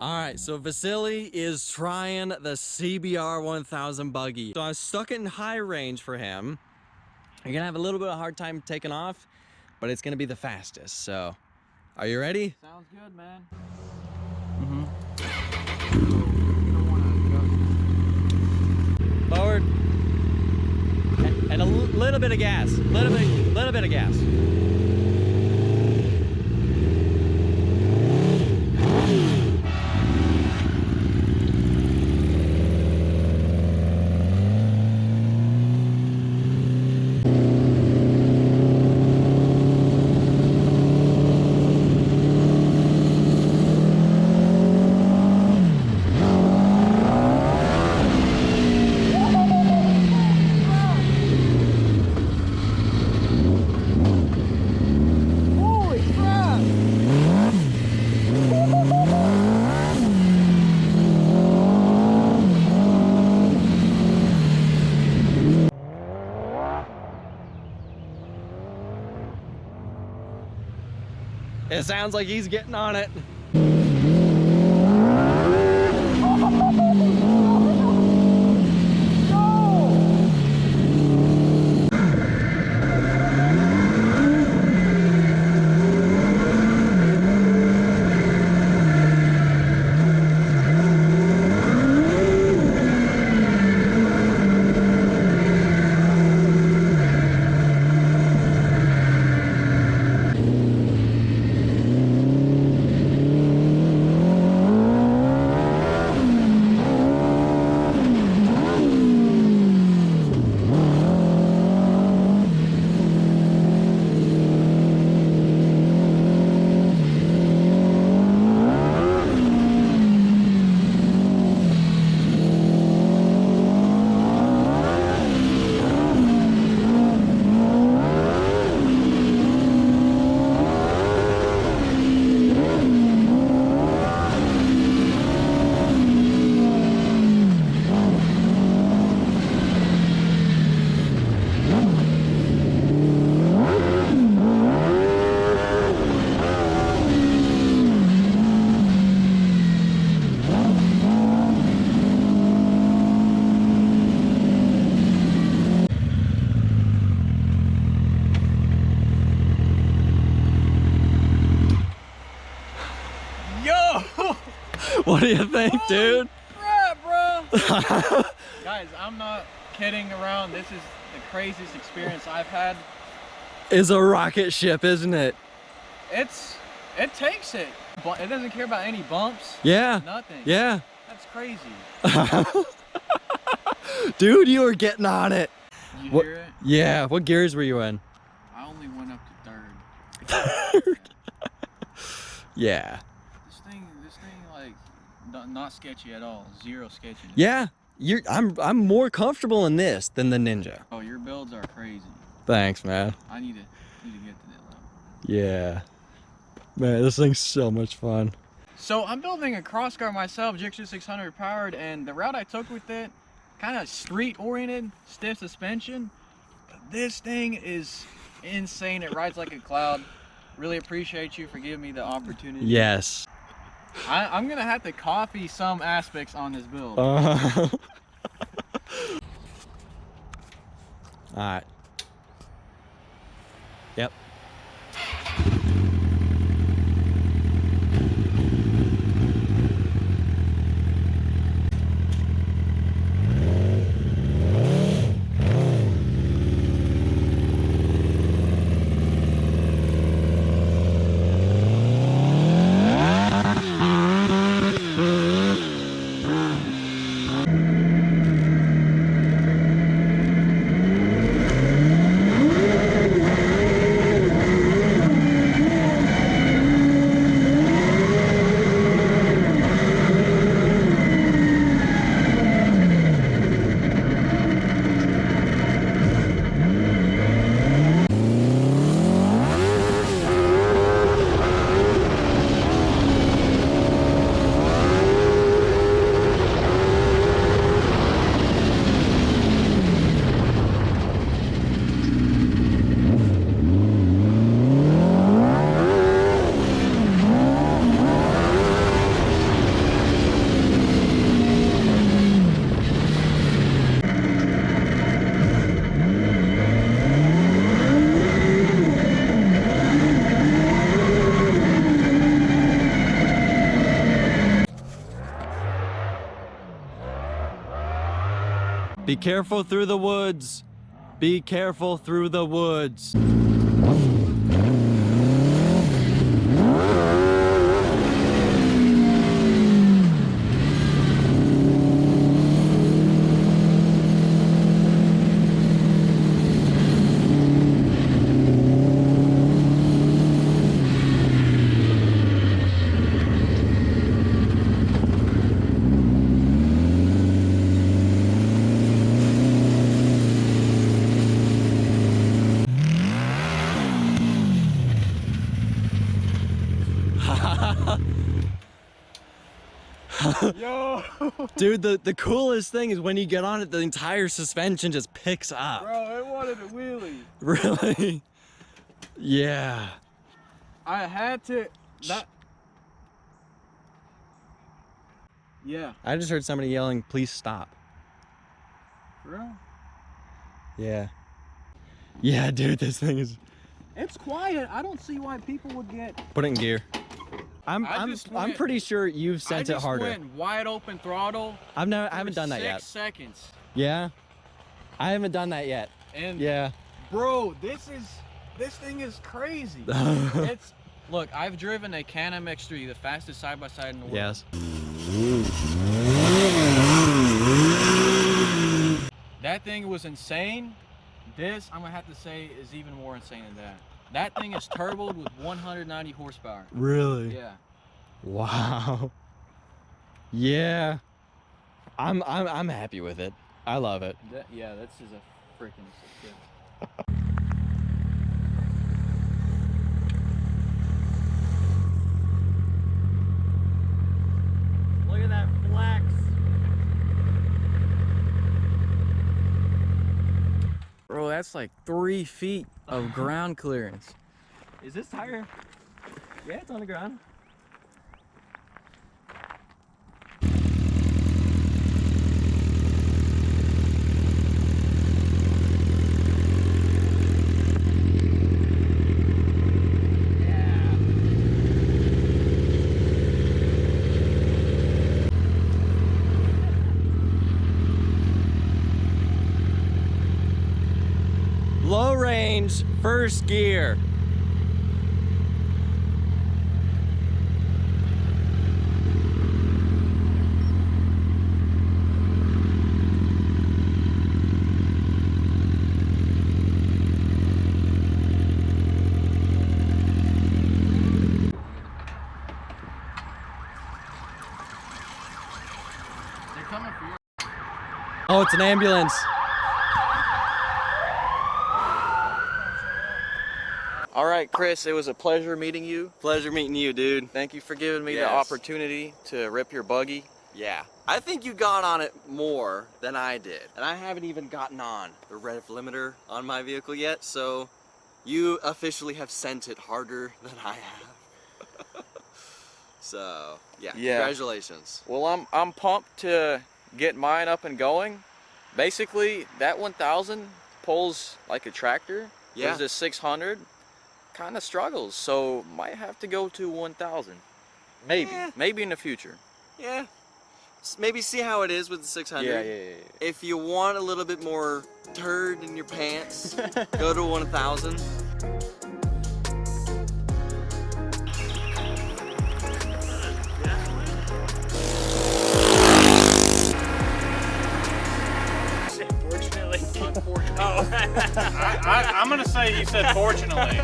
All right, so Vasily is trying the CBR 1000 buggy. So I stuck it in high range for him. You're gonna have a little bit of a hard time taking off, but it's gonna be the fastest. So, are you ready? Sounds good, man. Forward. And a little bit of gas. Little bit of gas. It sounds like he's getting on it. What do you think, dude? Crap, bro. Guys, I'm not kidding around. This is the craziest experience I've had. It's a rocket ship, isn't it? It takes it. But it doesn't care about any bumps. Yeah. Nothing. Yeah. That's crazy. Dude, you were getting on it. Did you hear it? Yeah. What gears were you in? I only went up to third. Yeah. This thing, like, not sketchy at all. Zero sketchiness. Yeah. I'm more comfortable in this than the Ninja. Oh, your builds are crazy. Thanks, man. I need to get to that level. Yeah. Man, this thing's so much fun. So I'm building a crosscar myself, Gixxer 600 powered, and the route I took with it, kind of street oriented, stiff suspension. But this thing is insane. It rides like a cloud. Really appreciate you for giving me the opportunity. Yes. I'm gonna have to copy some aspects on this build. All right. Yep. Be careful through the woods. Be careful through the woods. Yo! Dude, the coolest thing is when you get on it, the entire suspension just picks up. Bro, it wanted a wheelie. Really? Yeah. I had to. Yeah. I just heard somebody yelling, please stop. Bro. Yeah. Yeah, dude, this thing is... It's quiet. I don't see why people would get. Put it in gear. I'm went- pretty sure you've sent it harder. I just went wide open throttle. I haven't done that yet. 6 seconds. Yeah? I haven't done that yet. And Yeah. bro, this thing is crazy. Look, I've driven a Can-Am X3, the fastest side-by-side in the world. Yes. That thing was insane. This, I'm gonna have to say, is even more insane than that. That thing is turboed with 190 horsepower. Really? Yeah. Wow. Yeah. I'm happy with it. I love it. Yeah, this is a freaking success. Look at that flex. Bro, that's like 3 feet of ground clearance. Is this tire? Yeah, it's on the ground. Low range, first gear. They're coming for you. Oh, it's an ambulance. All right, Chris, it was a pleasure meeting you. Pleasure meeting you, dude. Thank you for giving me Yes. the opportunity to rip your buggy. Yeah. I think you got on it more than I did. And I haven't even gotten on the rev limiter on my vehicle yet, so you officially have sent it harder than I have. So, yeah, congratulations. Well, I'm pumped to get mine up and going. Basically, that 1000 pulls like a tractor. Yeah. Whereas this 600 kind of struggles, so might have to go to 1000. Maybe, Yeah. maybe in the future. Yeah. Maybe see how it is with the 600. Yeah. If you want a little bit more turd in your pants, go to 1000. I'm gonna say he said fortunately.